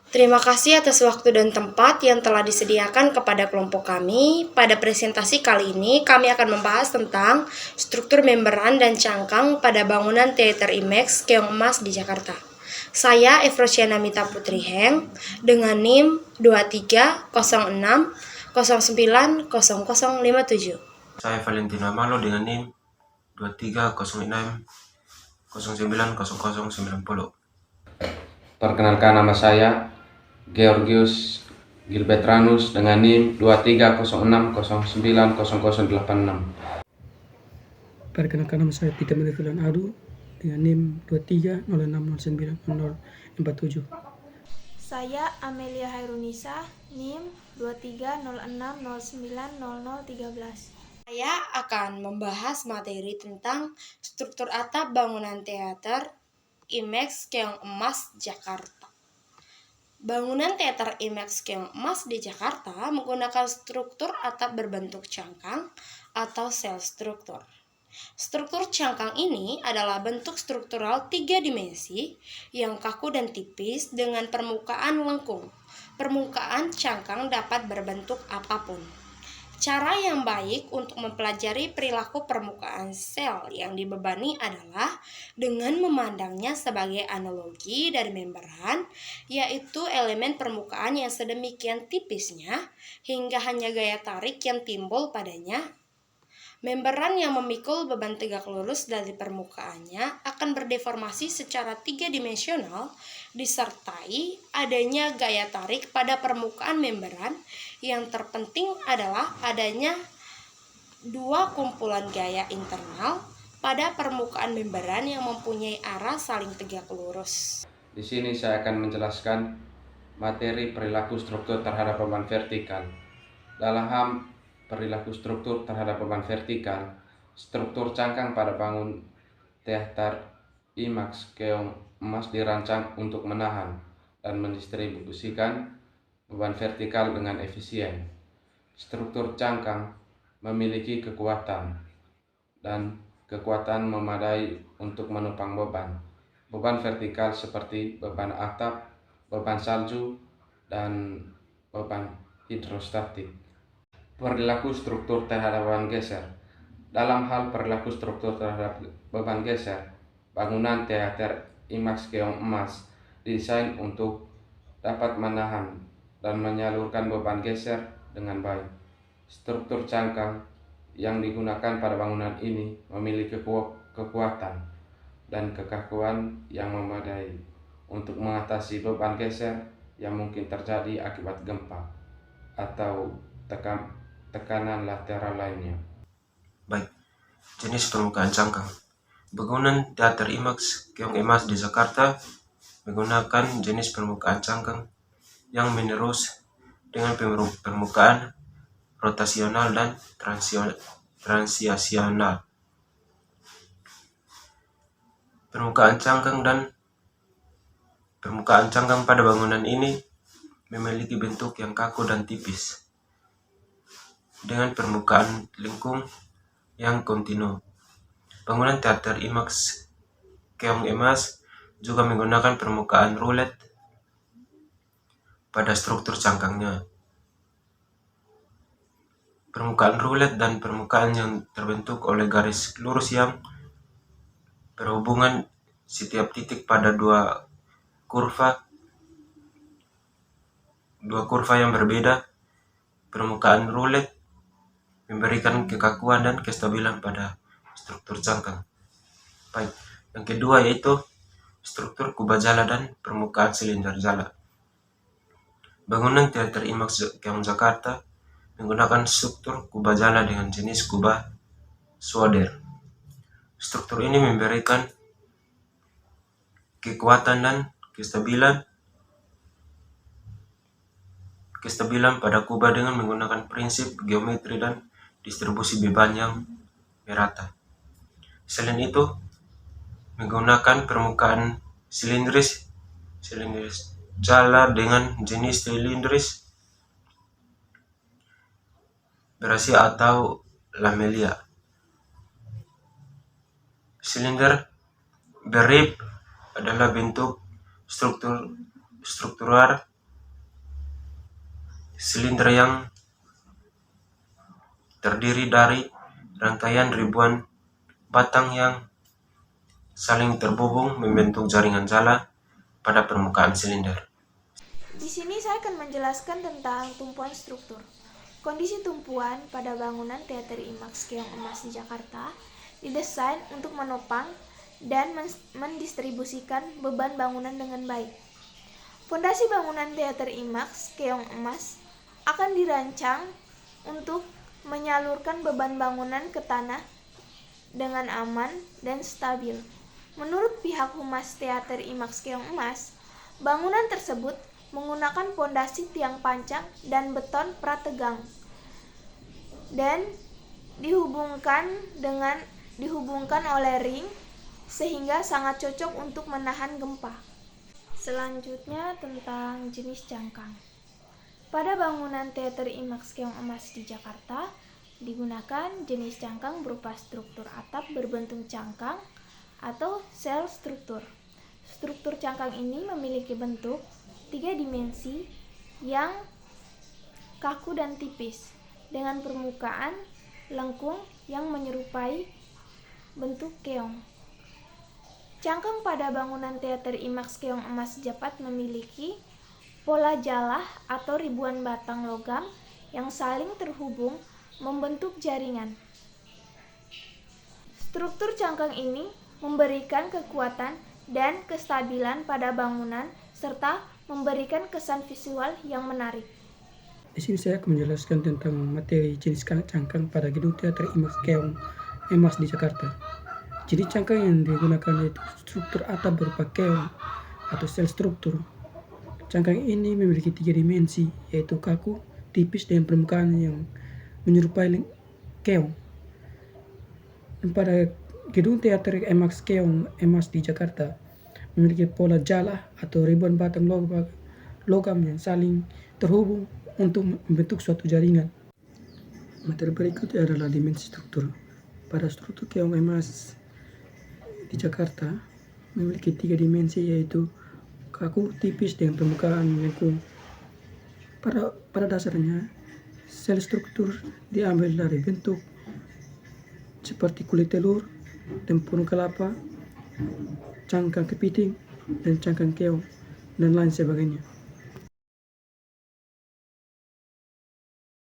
Terima kasih atas waktu dan tempat yang telah disediakan kepada kelompok kami. Pada presentasi kali ini, kami akan membahas tentang struktur membran dan cangkang pada bangunan Teater IMAX Keong Emas di Jakarta. Saya Efrosiana Mita Putri Heng dengan NIM 2306090057. Saya Valentino Amalo dengan NIM 2306090090. Perkenalkan, nama saya Georgius Gilbertranus dengan NIM 2306090086. Perkenalkan, nama saya Peter Melvilan Adu dengan NIM 2306090047. Saya Amelia Hairunisa, NIM 2306090013. Saya akan membahas materi tentang struktur atap bangunan teater IMAX Keong Emas Jakarta. Bangunan teater IMAX Keong Emas di Jakarta menggunakan struktur atap berbentuk cangkang atau sel struktur. Struktur cangkang ini adalah bentuk struktural 3 dimensi yang kaku dan tipis dengan permukaan lengkung. Permukaan cangkang dapat berbentuk apapun. Cara yang baik untuk mempelajari perilaku permukaan sel yang dibebani adalah dengan memandangnya sebagai analogi dari membran, yaitu elemen permukaan yang sedemikian tipisnya hingga hanya gaya tarik yang timbul padanya. Membran yang memikul beban tegak lurus dari permukaannya akan berdeformasi secara 3-dimensional disertai adanya gaya tarik pada permukaan membran. Yang terpenting adalah adanya 2 kumpulan gaya internal pada permukaan membran yang mempunyai arah saling tegak lurus. Di sini saya akan menjelaskan materi perilaku struktur terhadap beban vertikal. Dalam perilaku struktur terhadap beban vertikal, struktur cangkang pada bangun teater IMAX Keong Emas dirancang untuk menahan dan mendistribusikan beban vertikal dengan efisien. Struktur cangkang memiliki kekuatan memadai untuk menopang beban vertikal seperti beban atap, beban salju, dan beban hidrostatik. Perilaku struktur terhadap beban geser. Dalam hal perilaku struktur terhadap beban geser, bangunan teater IMAX Keong Emas didesain untuk dapat menahan dan menyalurkan beban geser dengan baik. Struktur cangkang yang digunakan pada bangunan ini memiliki kekuatan dan kekakuan yang memadai untuk mengatasi beban geser yang mungkin terjadi akibat gempa atau tekanan lateral lainnya. Baik, jenis permukaan cangkang. Bangunan Teater IMAX Keong Emas di Jakarta menggunakan jenis permukaan cangkang yang menerus dengan permukaan rotasional dan transisional. Permukaan cangkang pada bangunan ini memiliki bentuk yang kaku dan tipis, dengan permukaan lengkung yang kontinu. Bangunan Teater IMAX Keong Emas juga menggunakan permukaan rulet pada struktur cangkangnya. Permukaan rulet dan permukaan yang terbentuk oleh garis lurus yang berhubungan setiap titik pada dua kurva yang berbeda. Permukaan rulet memberikan kekakuan dan kestabilan pada struktur cangkang. Baik, yang kedua yaitu struktur kubah jala dan permukaan silinder jala. Bangunan Teater IMAX Keong Jakarta menggunakan struktur kubah jala dengan jenis kubah Schwader. Struktur ini memberikan kekuatan dan kestabilan pada kubah dengan menggunakan prinsip geometri dan distribusi beban yang merata. Selain itu, menggunakan permukaan silindris jala dengan jenis silindris berasi atau lamelia. Silinder berib adalah bentuk struktural silinder yang terdiri dari rangkaian ribuan batang yang saling terhubung membentuk jaringan jala pada permukaan silinder. Di sini saya akan menjelaskan tentang tumpuan struktur. Kondisi tumpuan pada bangunan Teater IMAX Keong Emas di Jakarta didesain untuk menopang dan mendistribusikan beban bangunan dengan baik. Fondasi bangunan Teater IMAX Keong Emas akan dirancang untuk menyalurkan beban bangunan ke tanah dengan aman dan stabil. Menurut pihak Humas Teater IMAX Keong Emas, bangunan tersebut menggunakan pondasi tiang pancang dan beton prategang dan dihubungkan oleh ring sehingga sangat cocok untuk menahan gempa. Selanjutnya tentang jenis cangkang. Pada bangunan Teater IMAX Keong Emas di Jakarta digunakan jenis cangkang berupa struktur atap berbentuk cangkang atau sel struktur. Struktur cangkang ini memiliki bentuk 3 dimensi yang kaku dan tipis dengan permukaan lengkung yang menyerupai bentuk keong. Cangkang pada bangunan Teater IMAX Keong Emas dapat memiliki pola jalah atau ribuan batang logam yang saling terhubung membentuk jaringan. Struktur cangkang ini memberikan kekuatan dan kestabilan pada bangunan serta memberikan kesan visual yang menarik. Di sini saya akan menjelaskan tentang materi jenis cangkang pada gedung Teater IMAX Keong Emas di Jakarta. Jadi cangkang yang digunakan yaitu struktur atap berupa keong atau sel struktur. Cangkang ini memiliki 3 dimensi, yaitu kaku, tipis, dan permukaan yang menyerupai keong. Dan pada gedung Teater IMAX Keong Emas di Jakarta memiliki pola jalah atau ribuan batang logam yang saling terhubung untuk membentuk suatu jaringan. Materi berikutnya adalah dimensi struktur. Pada struktur Keong Emas di Jakarta memiliki 3 dimensi, yaitu kaku, tipis, dan permukaan lengkung. Pada dasarnya, sel struktur diambil dari bentuk seperti kulit telur, tempurung kelapa, cangkang kepiting, dan cangkang keong, dan lain sebagainya.